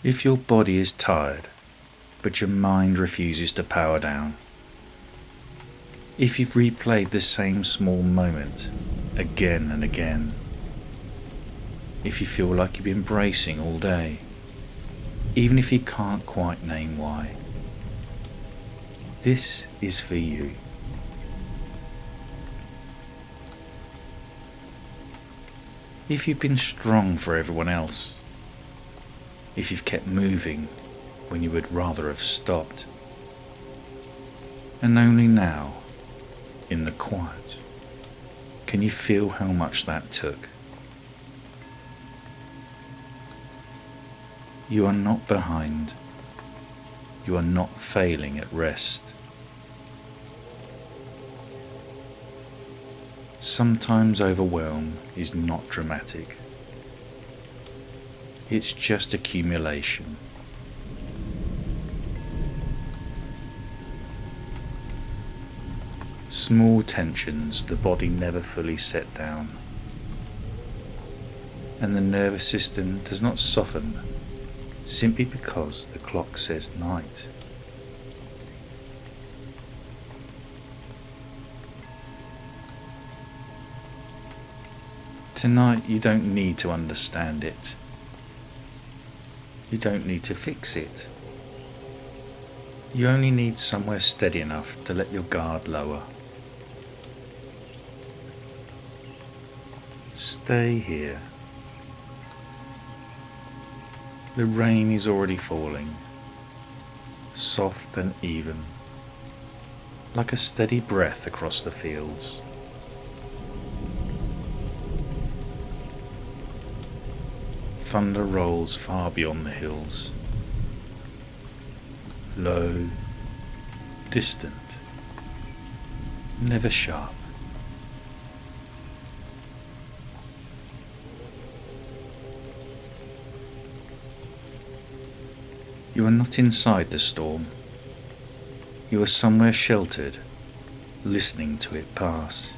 If your body is tired, but your mind refuses to power down, if you've replayed the same small moment again and again, if you feel like you've been bracing all day, even if you can't quite name why, this is for you. If you've been strong for everyone else, if you've kept moving when you would rather have stopped, and only now, in the quiet, can you feel how much that took? You are not behind. You are not failing at rest. Sometimes overwhelm is not dramatic. It's just accumulation. Small tensions the body never fully set down, and the nervous system does not soften simply because the clock says night. Tonight you don't need to understand it. You don't need to fix it. You only need somewhere steady enough to let your guard lower. Stay here. The rain is already falling, soft and even, like a steady breath across the fields. Thunder rolls far beyond the hills, low, distant, never sharp. You are not inside the storm. You are somewhere sheltered, listening to it pass.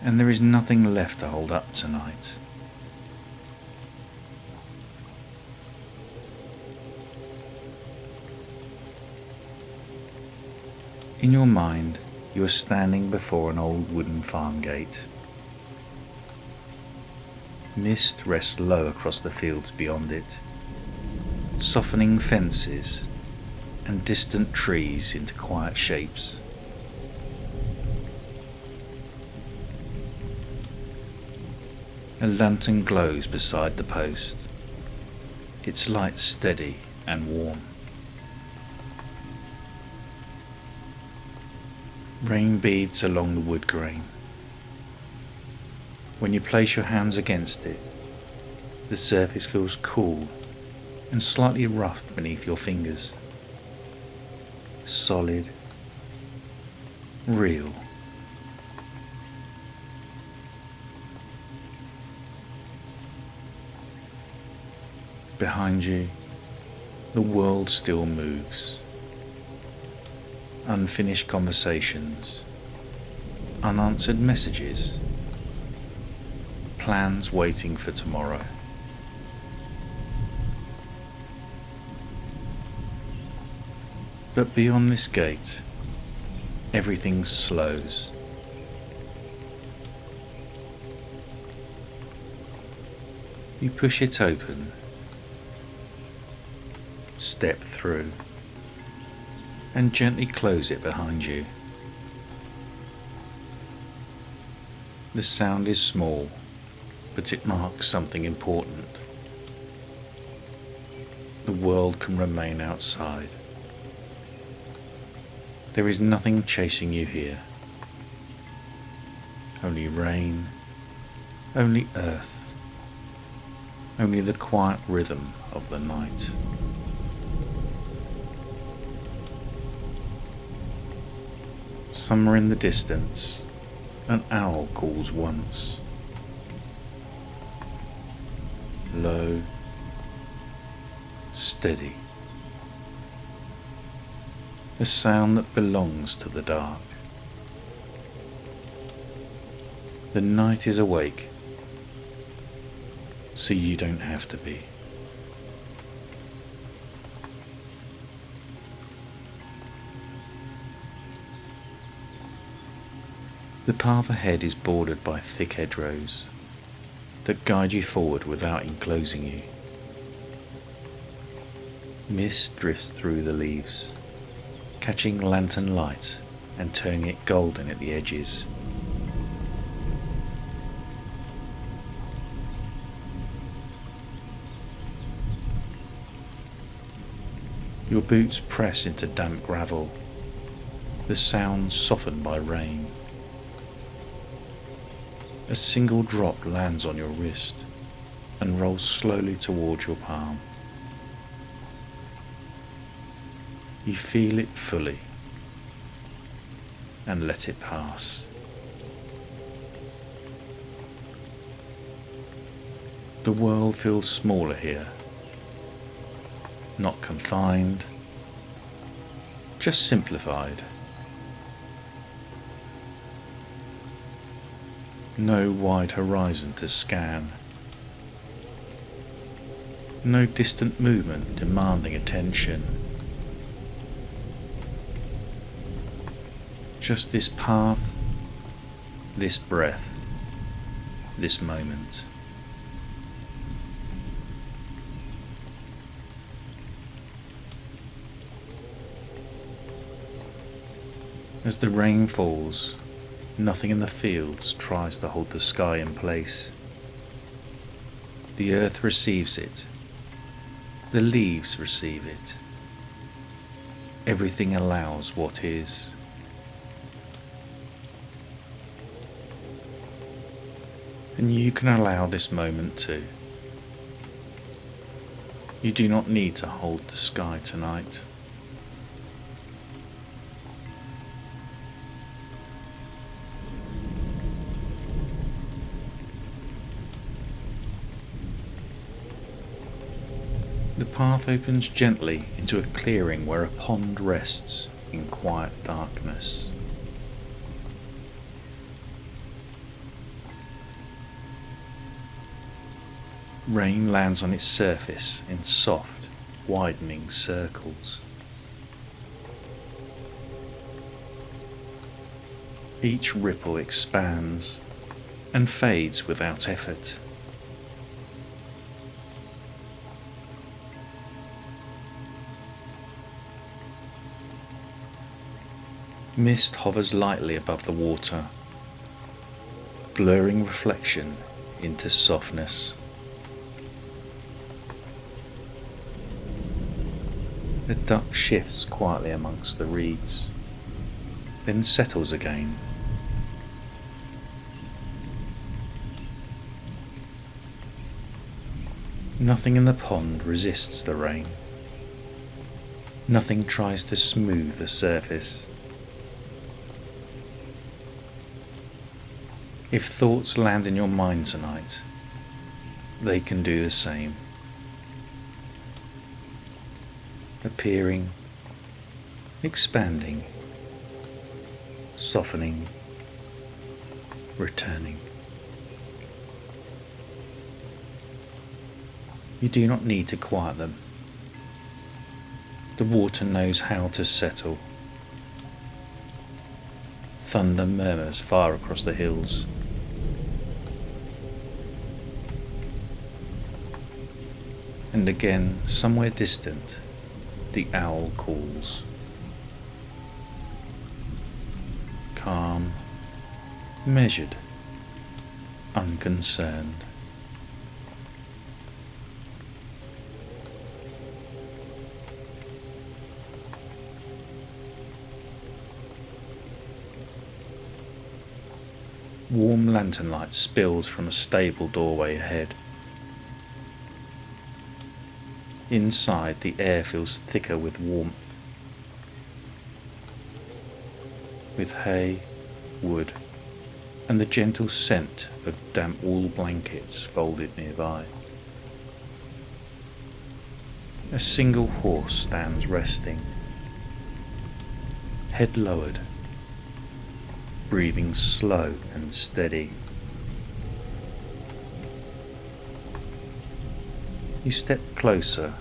And there is nothing left to hold up tonight. In your mind, you are standing before an old wooden farm gate. Mist rests low across the fields beyond it, softening fences and distant trees into quiet shapes. A lantern glows beside the post, its light steady and warm. Rain beads along the wood grain. When you place your hands against it, the surface feels cool and slightly rough beneath your fingers. Solid, real. Behind you, the world still moves. Unfinished conversations, unanswered messages, plans waiting for tomorrow. But beyond this gate, everything slows. You push it open, step through, and gently close it behind you. The sound is small, but it marks something important. The world can remain outside. There is nothing chasing you here. Only rain, only earth, only the quiet rhythm of the night. Somewhere in the distance, an owl calls once. Low, steady. A sound that belongs to the dark. The night is awake, so you don't have to be. The path ahead is bordered by thick hedgerows that guide you forward without enclosing you. Mist drifts through the leaves, catching lantern light and turning it golden at the edges. Your boots press into damp gravel, the sound softened by rain. A single drop lands on your wrist and rolls slowly towards your palm. You feel it fully and let it pass. The world feels smaller here, not confined, just simplified. No wide horizon to scan, no distant movement demanding attention. Just this path, this breath, this moment. As the rain falls, nothing in the fields tries to hold the sky in place. The earth receives it. The leaves receive it. Everything allows what is. And you can allow this moment too. You do not need to hold the sky tonight. The path opens gently into a clearing where a pond rests in quiet darkness. Rain lands on its surface in soft, widening circles. Each ripple expands and fades without effort. Mist hovers lightly above the water, blurring reflection into softness. The duck shifts quietly amongst the reeds, then settles again. Nothing in the pond resists the rain. Nothing tries to smooth the surface. If thoughts land in your mind tonight, they can do the same. Appearing, expanding, softening, returning. You do not need to quiet them. The water knows how to settle. Thunder murmurs far across the hills. And again, somewhere distant, the owl calls. Calm, measured, unconcerned. Warm lantern light spills from a stable doorway ahead. Inside, the air feels thicker with warmth, with hay, wood, and the gentle scent of damp wool blankets folded nearby. A single horse stands resting, head lowered, breathing slow and steady. You step closer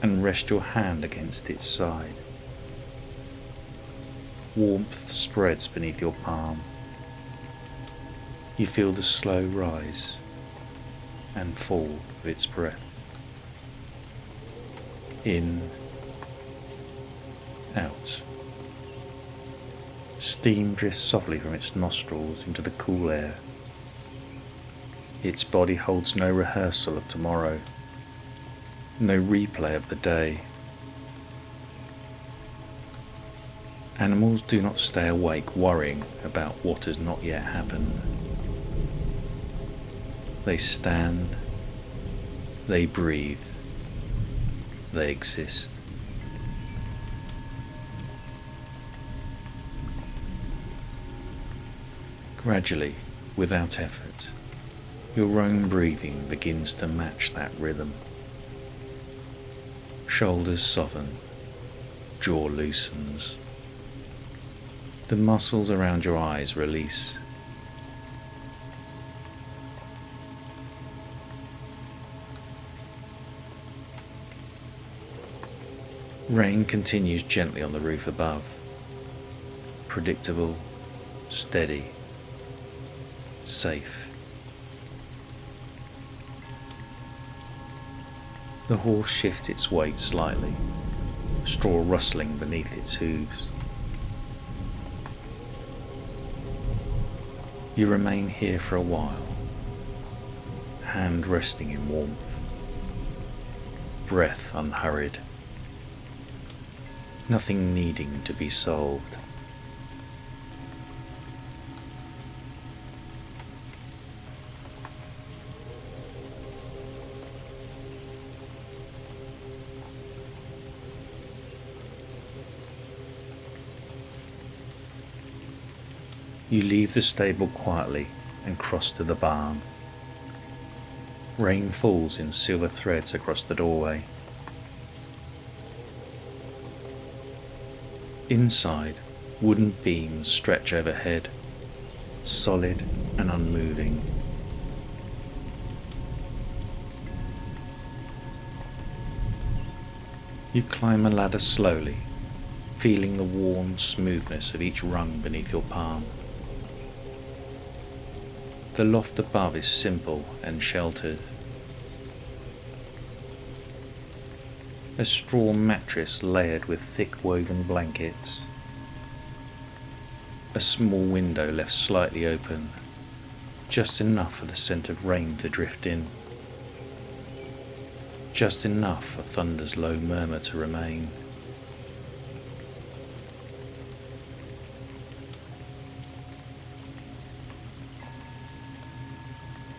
and rest your hand against its side. Warmth spreads beneath your palm, You feel the slow rise and fall of its breath. In, out. Steam drifts softly from its nostrils into the cool air. Its body holds no rehearsal of tomorrow, no replay of the day. Animals do not stay awake worrying about what has not yet happened. They stand, they breathe, they exist. Gradually, without effort, your own breathing begins to match that rhythm. Shoulders soften, jaw loosens. The muscles around your eyes release. Rain continues gently on the roof above, predictable, steady, safe. The horse shifts its weight slightly, straw rustling beneath its hooves. You remain here for a while, hand resting in warmth, breath unhurried, nothing needing to be solved. You leave the stable quietly and cross to the barn. Rain falls in silver threads across the doorway. Inside, wooden beams stretch overhead, solid and unmoving. You climb a ladder slowly, feeling the warm smoothness of each rung beneath your palm. The loft above is simple and sheltered. A straw mattress layered with thick woven blankets. A small window left slightly open, just enough for the scent of rain to drift in. Just enough for thunder's low murmur to remain.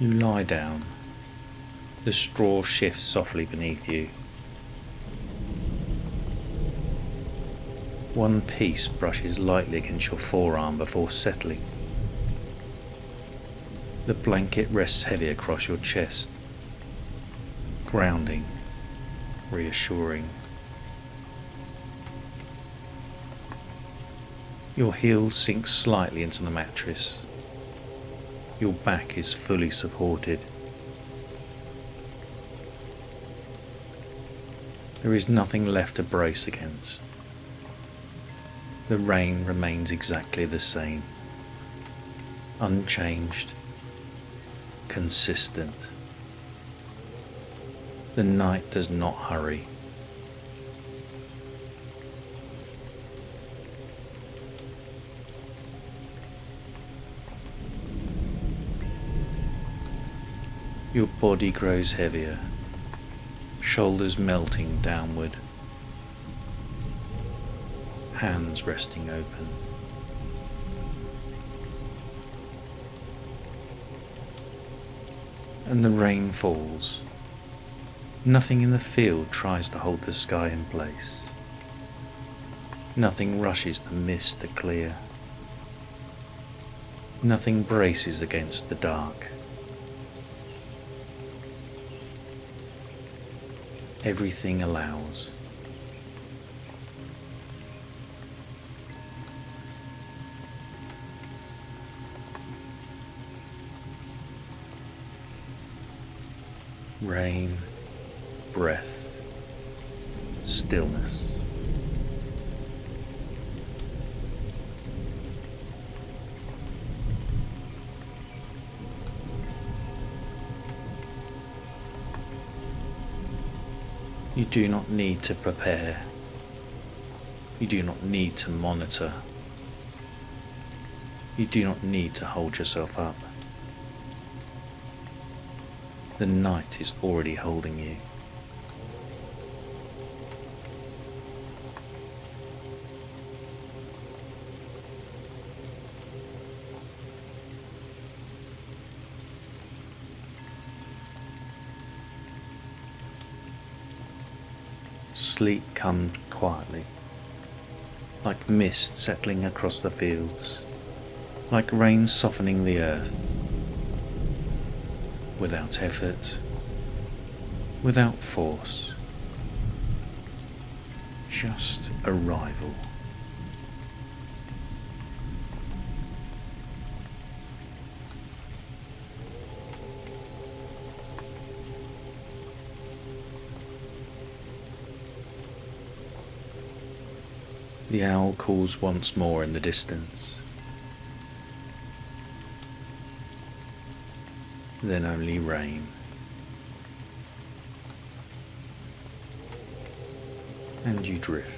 You lie down. The straw shifts softly beneath you. One piece brushes lightly against your forearm before settling. The blanket rests heavy across your chest, grounding, reassuring. Your heel sinks slightly into the mattress. Your back is fully supported. There is nothing left to brace against. The rain remains exactly the same, unchanged, consistent. The night does not hurry. Your body grows heavier, shoulders melting downward, hands resting open. And the rain falls. Nothing in the field tries to hold the sky in place. Nothing rushes the mist to clear. Nothing braces against the dark. Everything allows. Rain, breath, stillness. You do not need to prepare. You do not need to monitor. You do not need to hold yourself up. The night is already holding you. Sleep comes quietly, like mist settling across the fields, like rain softening the earth, without effort, without force, just arrival. The owl calls once more in the distance, then only rain. And you drift.